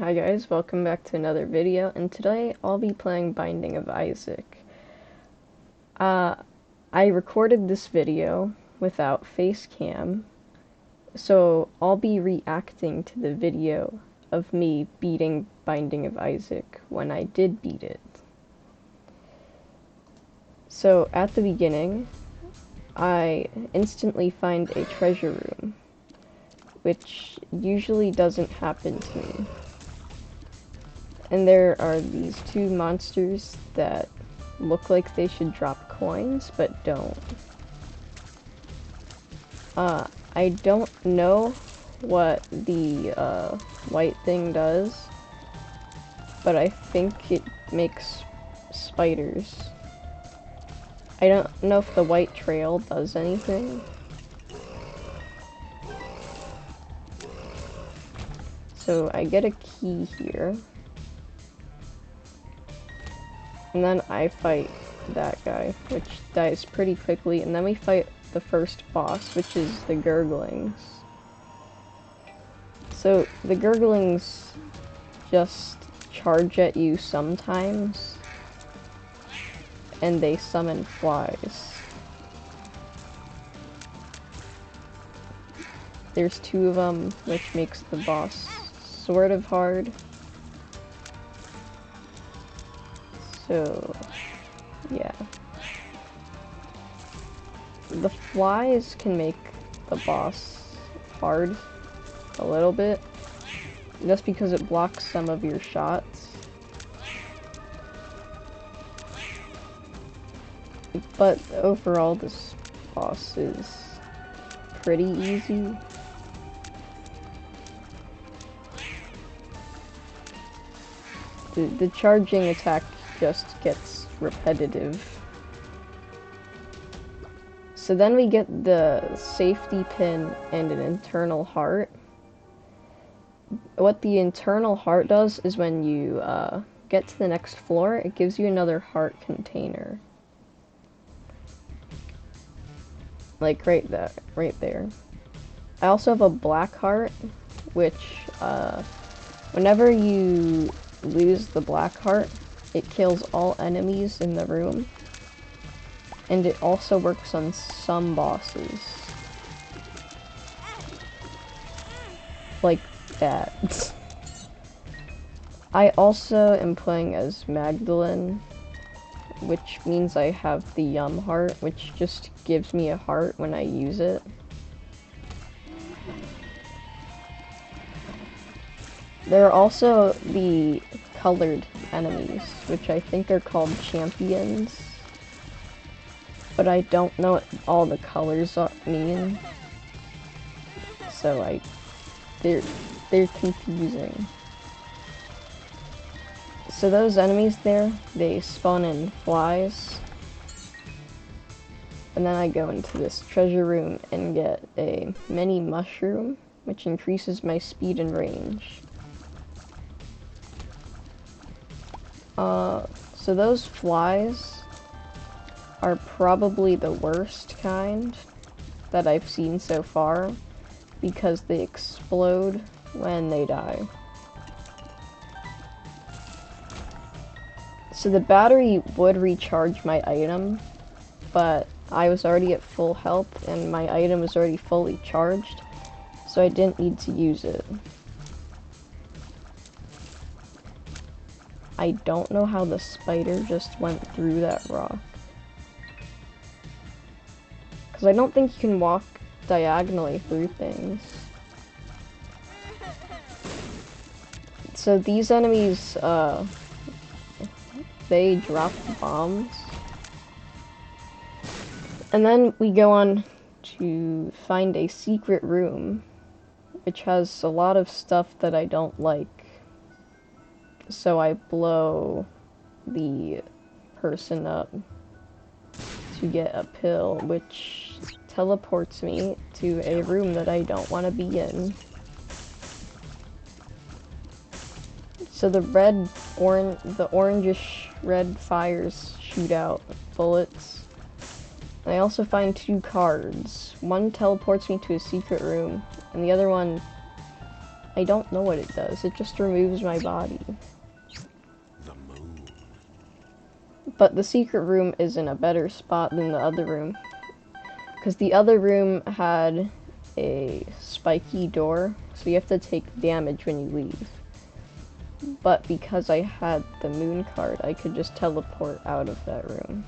Hi guys, welcome back to another video, and today I'll be playing Binding of Isaac. I recorded this video without face cam, so I'll be reacting to the video of me beating Binding of Isaac when I did beat it. So at the beginning, I instantly find a treasure room, which usually doesn't happen to me. And there are these two monsters that look like they should drop coins, but don't. I don't know what the white thing does, but I think it makes spiders. I don't know if the white trail does anything. So I get a key here. And then I fight that guy, which dies pretty quickly, and then we fight the first boss, which is the Gurglings. So the Gurglings just charge at you sometimes, and they summon flies. There's two of them, which makes the boss sort of hard. So, yeah. The flies can make the boss hard a little bit, just because it blocks some of your shots. But overall, this boss is pretty easy. The charging attack just gets repetitive. So then we get the safety pin and an internal heart. What the internal heart does is when you get to the next floor, it gives you another heart container. Like right there. I also have a black heart, which whenever you lose the black heart, it kills all enemies in the room, and it also works on some bosses. Like that. I also am playing as Magdalene, which means I have the Yum heart, which just gives me a heart when I use it. There are also the colored enemies, which I think are called champions, but I don't know what all the colors mean, so they're confusing. So those enemies there, they spawn in flies, and then I go into this treasure room and get a mini mushroom, which increases my speed and range. So those flies are probably the worst kind that I've seen so far, because they explode when they die. So the battery would recharge my item, but I was already at full health and my item was already fully charged, so I didn't need to use it. I don't know how the spider just went through that rock. Because I don't think you can walk diagonally through things. So these enemies, they drop bombs. And then we go on to find a secret room, which has a lot of stuff that I don't like. So I blow the person up to get a pill, which teleports me to a room that I don't want to be in. So the orangish red fires shoot out bullets. And I also find two cards. One teleports me to a secret room, and the other one I don't know what it does. It just removes my body. The moon. But the secret room is in a better spot than the other room. Because the other room had a spiky door, so you have to take damage when you leave. But because I had the moon card, I could just teleport out of that room.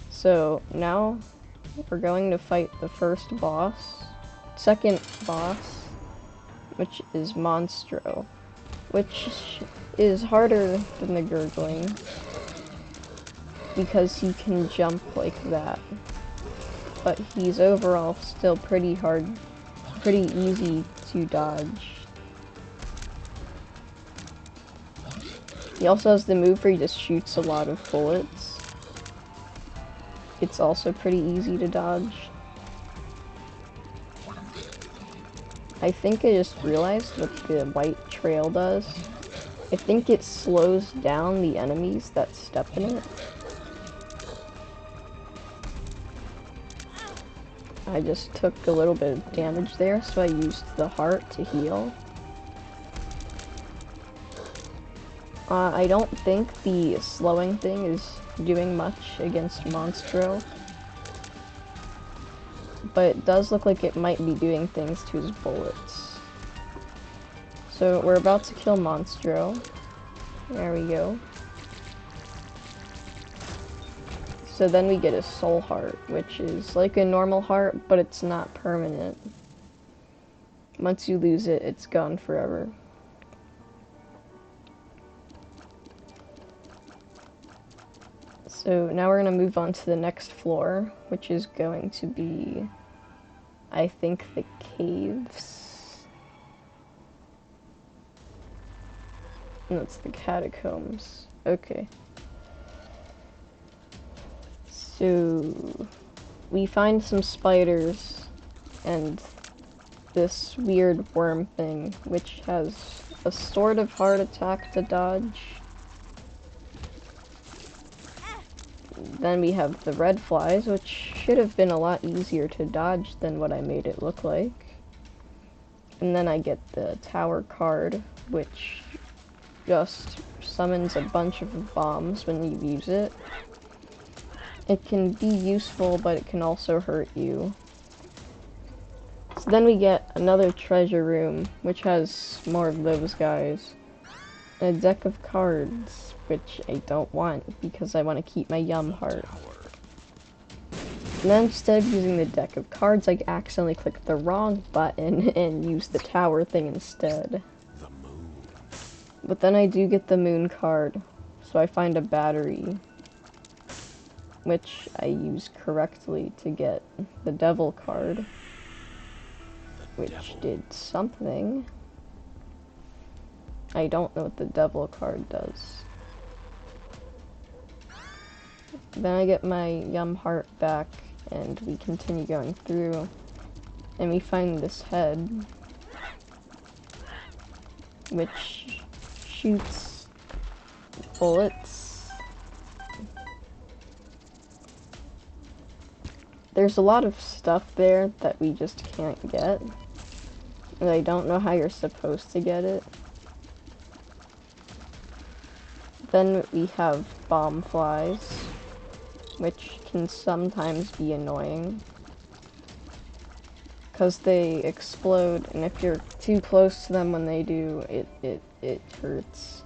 So now we're going to fight the second boss, which is Monstro, which is harder than the gurgling because he can jump like that. But he's overall still pretty easy to dodge. He also has the move where he just shoots a lot of bullets. It's also pretty easy to dodge. I think I just realized what the white trail does. I think it slows down the enemies that step in it. I just took a little bit of damage there, so I used the heart to heal. I don't think the slowing thing is doing much against Monstro, but it does look like it might be doing things to his bullets. So we're about to kill Monstro. There we go. So then we get a soul heart, which is like a normal heart, but it's not permanent. Once you lose it, it's gone forever. So now we're going to move on to the next floor, which is going to be, I think, the caves. No, it's the catacombs. Okay. So we find some spiders and this weird worm thing, which has a sort of heart attack to dodge. Then we have the red flies, which should have been a lot easier to dodge than what I made it look like. And then I get the tower card, which just summons a bunch of bombs when you use it. It can be useful, but it can also hurt you. So then we get another treasure room, which has more of those guys. A deck of cards, which I don't want because I want to keep my Yum heart. And then instead of using the deck of cards, I accidentally clicked the wrong button and used the tower thing instead. But then I do get the moon card, so I find a battery, which I use correctly to get the devil card, which did something. I don't know what the devil card does. Then I get my Yum heart back, and we continue going through, and we find this head, which shoots bullets. There's a lot of stuff there that we just can't get, and I don't know how you're supposed to get it. Then we have bomb flies, which can sometimes be annoying because they explode, and if you're too close to them when they do, it hurts.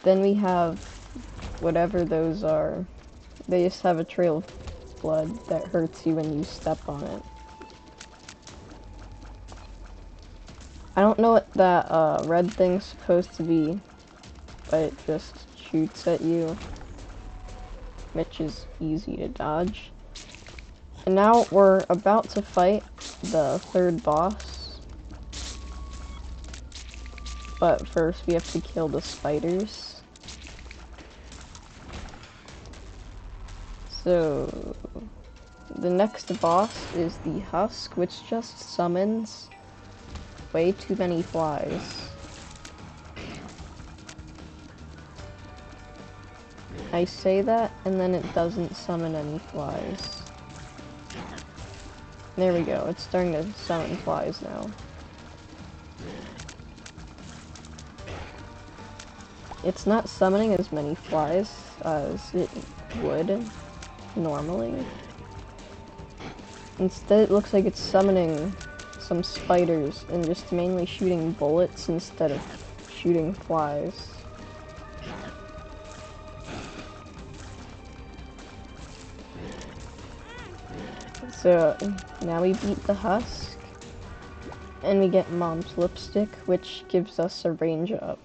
Then we have whatever those are. They just have a trail of blood that hurts you when you step on it. I don't know what that red thing's supposed to be, but it just shoots at you, which is easy to dodge. And now we're about to fight the third boss, but first we have to kill the spiders. So the next boss is the husk, which just summons way too many flies. I say that, and then it doesn't summon any flies. There we go. It's starting to summon flies now. It's not summoning as many flies as it would normally. Instead, it looks like it's summoning some spiders and just mainly shooting bullets instead of shooting flies. So now we beat the husk, and we get Mom's lipstick, which gives us a range up.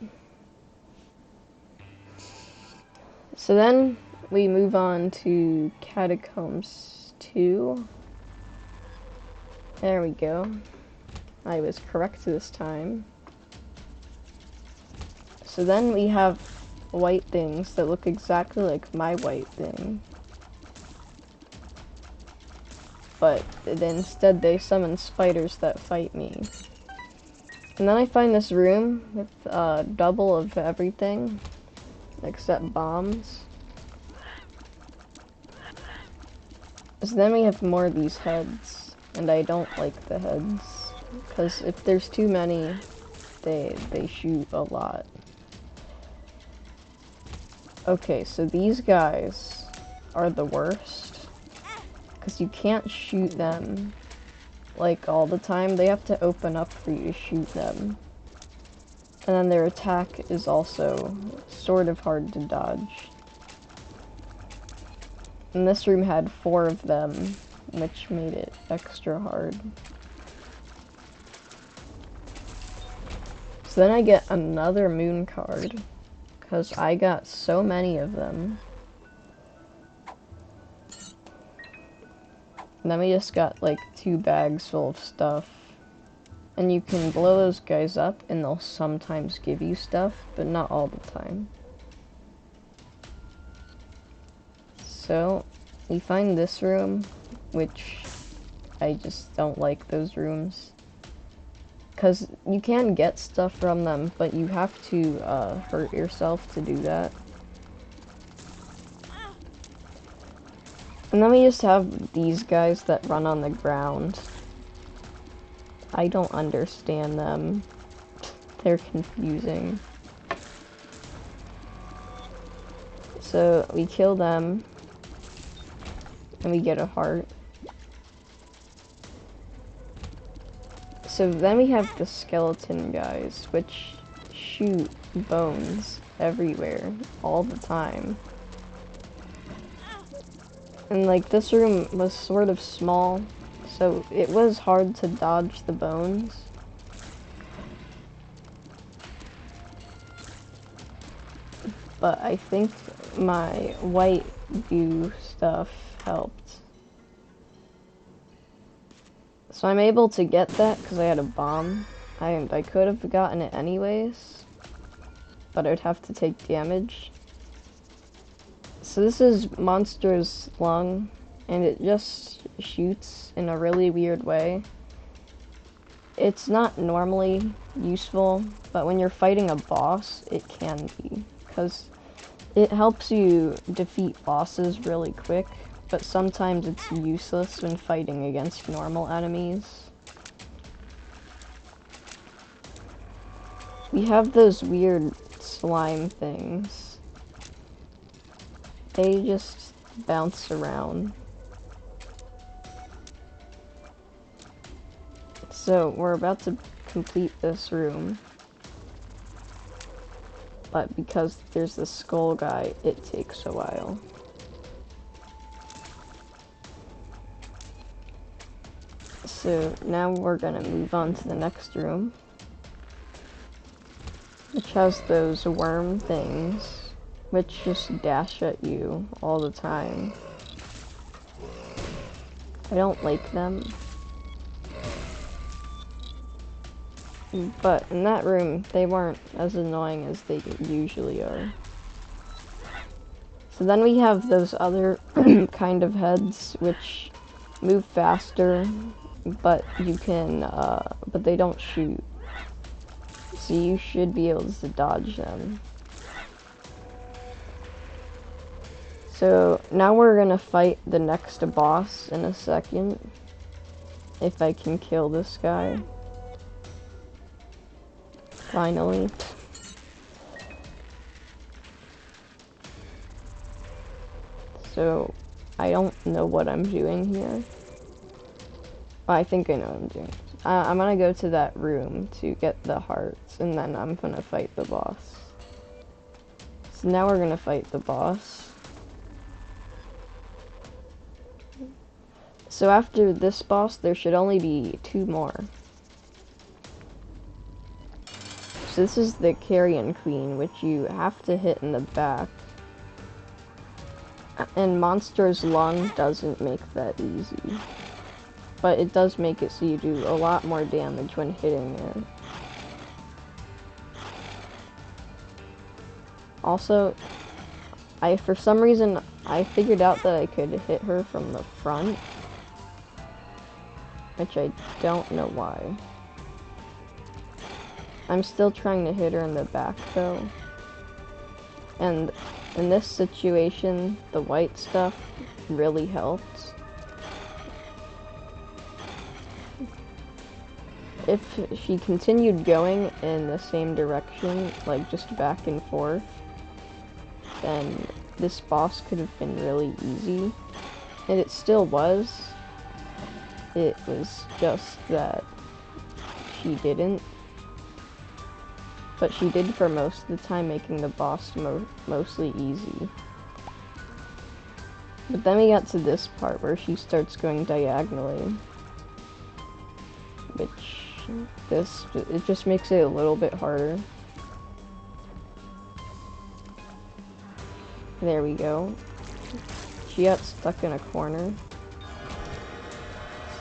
So then we move on to Catacombs 2. There we go. I was correct this time. So then we have white things that look exactly like my white thing. But instead they summon spiders that fight me. And then I find this room with double of everything except bombs. So then we have more of these heads, and I don't like the heads because if there's too many, they shoot a lot. Okay, so these guys are the worst. Because you can't shoot them, like, all the time. They have to open up for you to shoot them. And then their attack is also sort of hard to dodge. And this room had 4 of them, which made it extra hard. So then I get another moon card, because I got so many of them. And then we just got like 2 bags full of stuff. And you can blow those guys up and they'll sometimes give you stuff, but not all the time. So we find this room, which I just don't like those rooms. Because you can get stuff from them, but you have to hurt yourself to do that. And then we just have these guys that run on the ground. I don't understand them. They're confusing. So we kill them, and we get a heart. So then we have the skeleton guys, which shoot bones everywhere, all the time. And like this room was sort of small, so it was hard to dodge the bones. But I think my white goo stuff helped. So I'm able to get that because I had a bomb. I could have gotten it anyways, but I'd have to take damage. So this is Monster's lung, and it just shoots in a really weird way. It's not normally useful, but when you're fighting a boss, it can be, because it helps you defeat bosses really quick, but sometimes it's useless when fighting against normal enemies. We have those weird slime things. They just bounce around. So we're about to complete this room. But because there's the skull guy, it takes a while. So now we're gonna move on to the next room, which has those worm things, which just dash at you all the time. I don't like them. But in that room, they weren't as annoying as they usually are. So then we have those other kind of heads, which move faster, but you can, but they don't shoot. So you should be able to dodge them. So now we're gonna fight the next boss in a second. if I can kill this guy. Finally. So, I don't know what I'm doing here. Well, I think I know what I'm doing. I'm gonna go to that room to get the hearts, and then I'm gonna fight the boss. So now we're gonna fight the boss. So after this boss, there should only be 2 more. So this is the Carrion Queen, which you have to hit in the back. And Monster's Lung doesn't make that easy. But it does make it so you do a lot more damage when hitting it. Also, for some reason, I figured out that I could hit her from the front. Which I don't know why. I'm still trying to hit her in the back though. And in this situation, the white stuff really helps. If she continued going in the same direction, like just back and forth, then this boss could have been really easy. And it still was. It was just that she didn't. But she did for most of the time, making the boss mostly easy. But then we got to this part where she starts going diagonally. Which, it just makes it a little bit harder. There we go. She got stuck in a corner.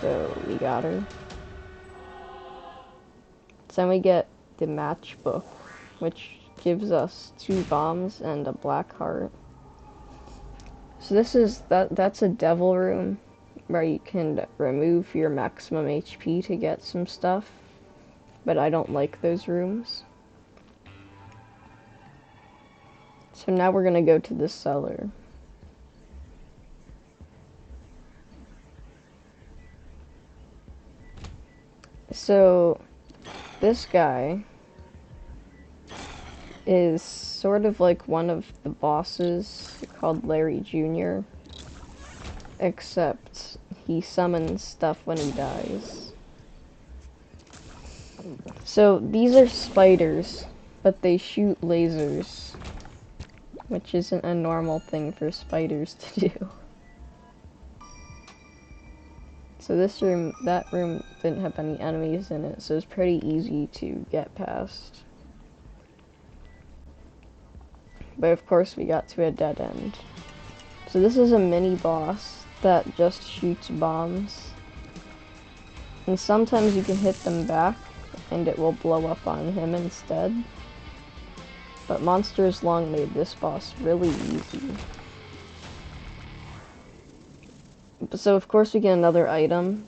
So we got her. So then we get the matchbook, which gives us 2 bombs and a black heart. So this is that's a devil room where you can remove your maximum HP to get some stuff, but I don't like those rooms. So now we're gonna go to the cellar. So this guy is sort of like one of the bosses called Larry Jr., except he summons stuff when he dies. So these are spiders, but they shoot lasers, which isn't a normal thing for spiders to do. So this room, that room didn't have any enemies in it, so it's pretty easy to get past. But of course we got to a dead end. So this is a mini boss that just shoots bombs. And sometimes you can hit them back and it will blow up on him instead. But Monster's Lung made this boss really easy. So of course we get another item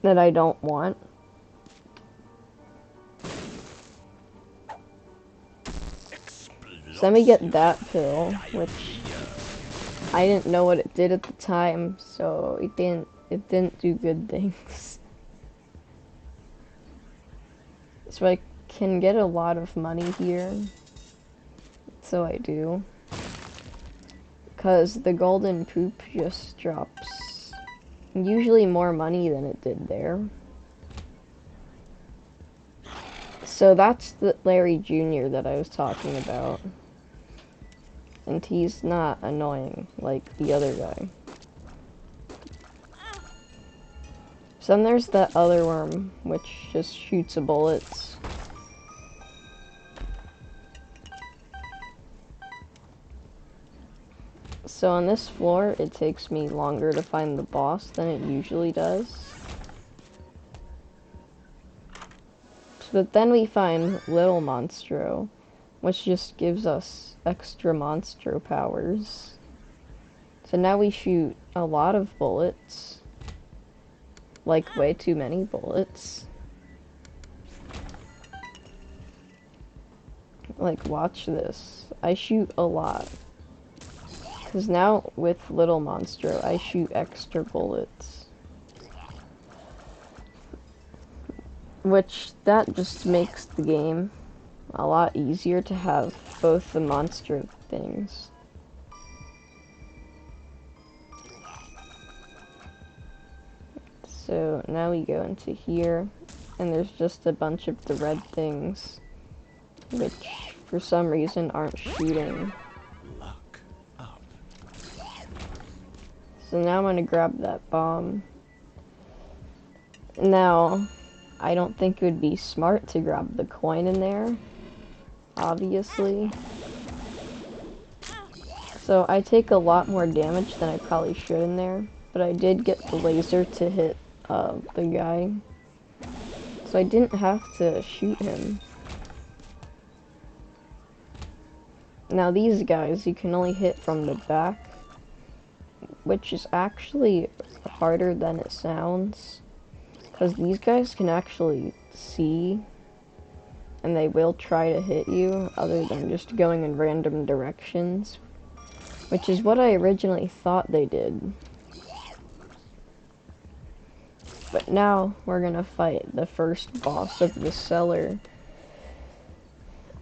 that I don't want. So then we get that pill, which I didn't know what it did at the time, so it didn't do good things. So I can get a lot of money here. So I do. Because the golden poop just drops usually more money than it did there. So that's the Larry Jr. that I was talking about. And he's not annoying like the other guy. So then there's that other worm, which just shoots bullets. So on this floor, it takes me longer to find the boss than it usually does. But then we find Little Monstro, which just gives us extra Monstro powers. So now we shoot a lot of bullets. Like, way too many bullets. Like, watch this. I shoot a lot. Because now, with Little Monstro, I shoot extra bullets. which that just makes the game a lot easier to have both the monster things. So now we go into here, and there's just a bunch of the red things, which for some reason aren't shooting. Luck up. So now I'm gonna grab that bomb. Now, I don't think it would be smart to grab the coin in there, obviously. So I take a lot more damage than I probably should in there, but I did get the laser to hit the guy. So I didn't have to shoot him. Now these guys you can only hit from the back, which is actually harder than it sounds, because these guys can actually see, and they will try to hit you other than just going in random directions, which is what I originally thought they did. But now we're gonna fight the first boss of the cellar.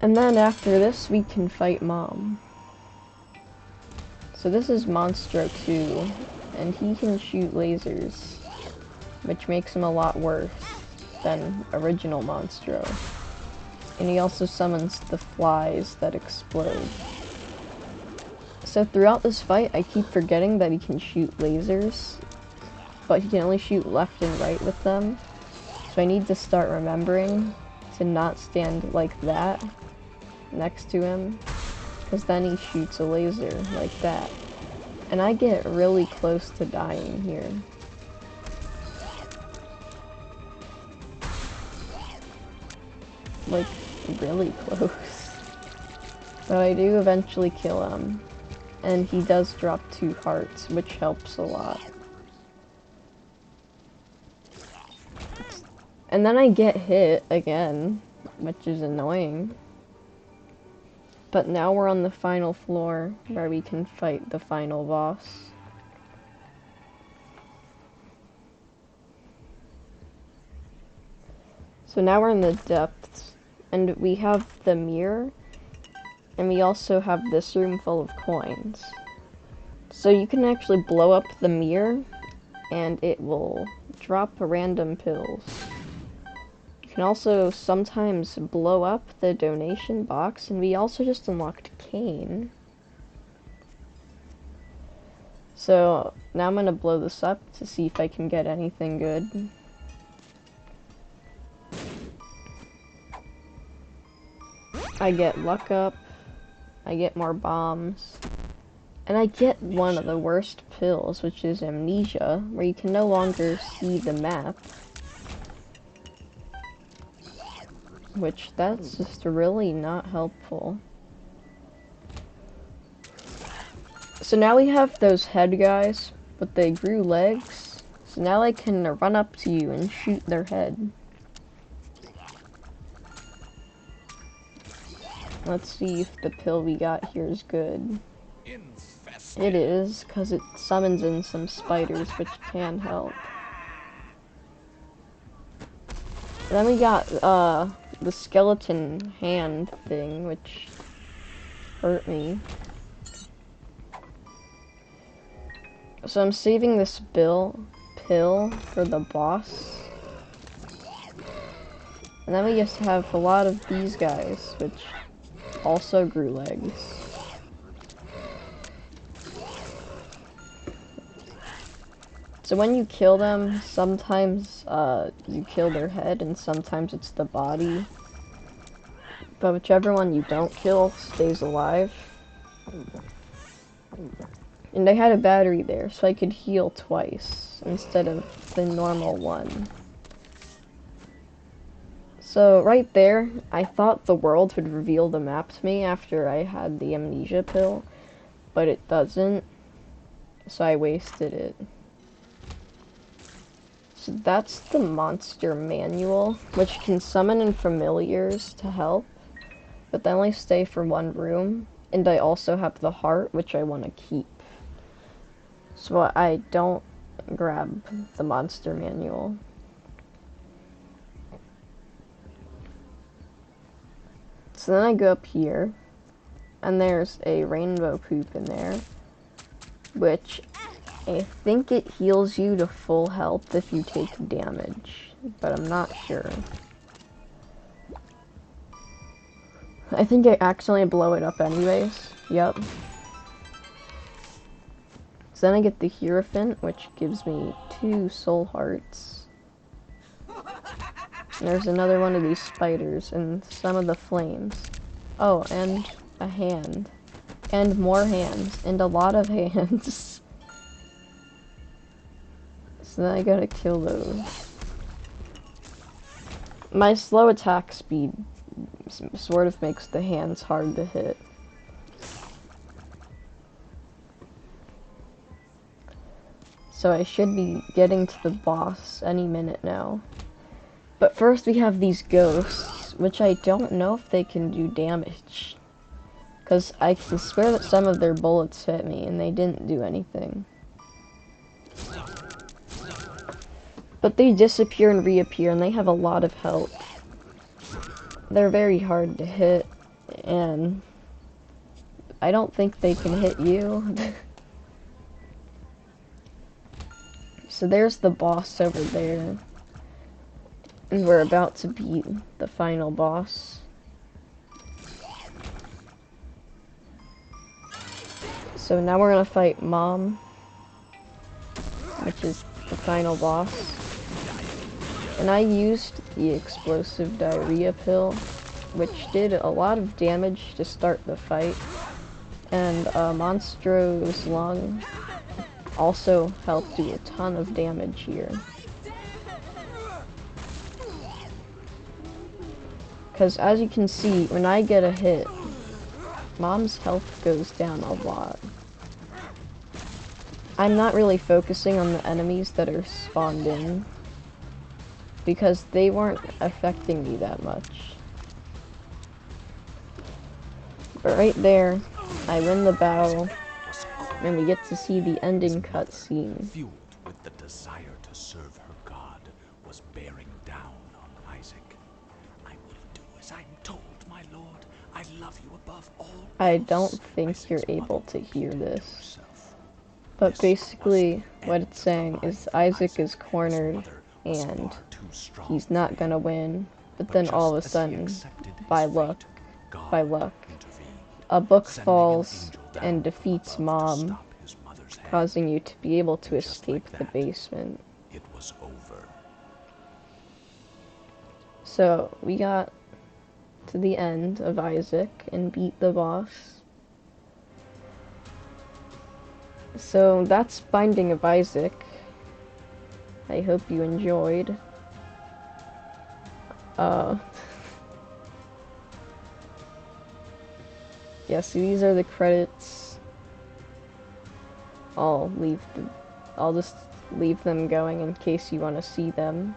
And then after this we can fight Mom. So this is Monstro 2, and he can shoot lasers, which makes him a lot worse than original Monstro. And he also summons the flies that explode. So throughout this fight I keep forgetting that he can shoot lasers, but he can only shoot left and right with them. So I need to start remembering to not stand like that next to him, because then he shoots a laser like that. And I get really close to dying here. Like, really close. But I do eventually kill him. And he does drop 2 hearts, which helps a lot. And then I get hit again, which is annoying. But now we're on the final floor, where we can fight the final boss. So now we're in the depths, and we have the mirror, and we also have this room full of coins. So you can actually blow up the mirror, and it will drop random pills. You can also sometimes blow up the donation box, and we also just unlocked Kane. So now I'm gonna blow this up to see if I can get anything good. I get luck up, I get more bombs, and I get one of the worst pills, which is amnesia, where you can no longer see the map. Which, that's just really not helpful. So now we have those head guys, but they grew legs, so now I can run up to you and shoot their head. Let's see if the pill we got here is good. It is, because it summons in some spiders, which can help. Then we got, the skeleton hand thing, which hurt me. So I'm saving this pill for the boss. And then we just have a lot of these guys, which also grew legs. So when you kill them, sometimes you kill their head and sometimes it's the body. But whichever one you don't kill stays alive. And I had a battery there, so I could heal twice instead of the normal one. So right there, I thought the world would reveal the map to me after I had the amnesia pill, but it doesn't, so I wasted it. So that's the monster manual, which can summon in familiars to help, but they only stay for one room, and I also have the heart, which I want to keep. So I don't grab the monster manual. So then I go up here, and there's a rainbow poop in there, which I think it heals you to full health if you take damage, but I'm not sure. I think I accidentally blow it up anyways. Yep. So then I get the Hierophant, which gives me 2 soul hearts. And there's another one of these spiders and some of the flames. Oh, and a hand. And more hands. And a lot of hands. So then I gotta kill those. My slow attack speed sort of makes the hands hard to hit. So I should be getting to the boss any minute now. But first we have these ghosts, which I don't know if they can do damage. Because I can swear that some of their bullets hit me and they didn't do anything. But they disappear and reappear and they have a lot of health. They're very hard to hit and I don't think they can hit you. So there's the boss over there. And we're about to beat the final boss. So now we're gonna fight Mom, which is the final boss. And I used the explosive diarrhea pill, which did a lot of damage to start the fight. And Monstro's lung also helped do a ton of damage here. Because as you can see, when I get a hit, Mom's health goes down a lot. I'm not really focusing on the enemies that are spawned in, because they weren't affecting me that much. But right there, I win the battle, and we get to see the ending cutscene. Fueled with the desire to serve her God, was bearing down on Isaac. I will do as I'm told, my lord. I love you above all else. I don't think you're able to hear this. But basically, what it's saying is Isaac is cornered, and he's not gonna win. But then all of a sudden, by luck, a book falls and defeats Mom, causing you to be able to escape the basement. It was over. So we got to the end of Isaac and beat the boss. So that's Binding of Isaac. I hope you enjoyed. Yeah, so these are the credits. I'll just leave them going in case you want to see them.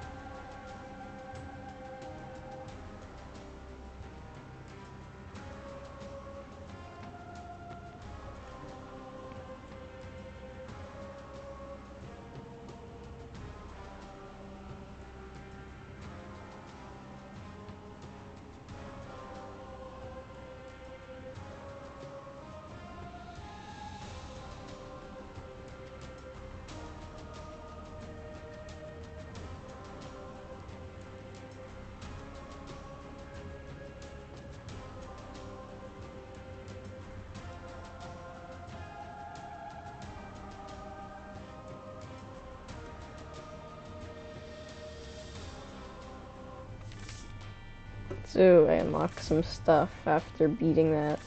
So I unlocked some stuff after beating that,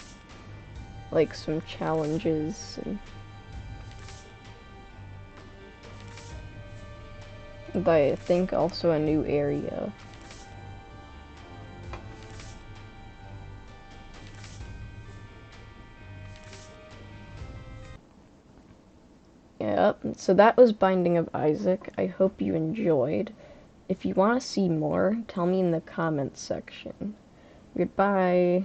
like some challenges and I think also a new area. Yep, so that was Binding of Isaac. I hope you enjoyed. If you want to see more, tell me in the comments section. Goodbye.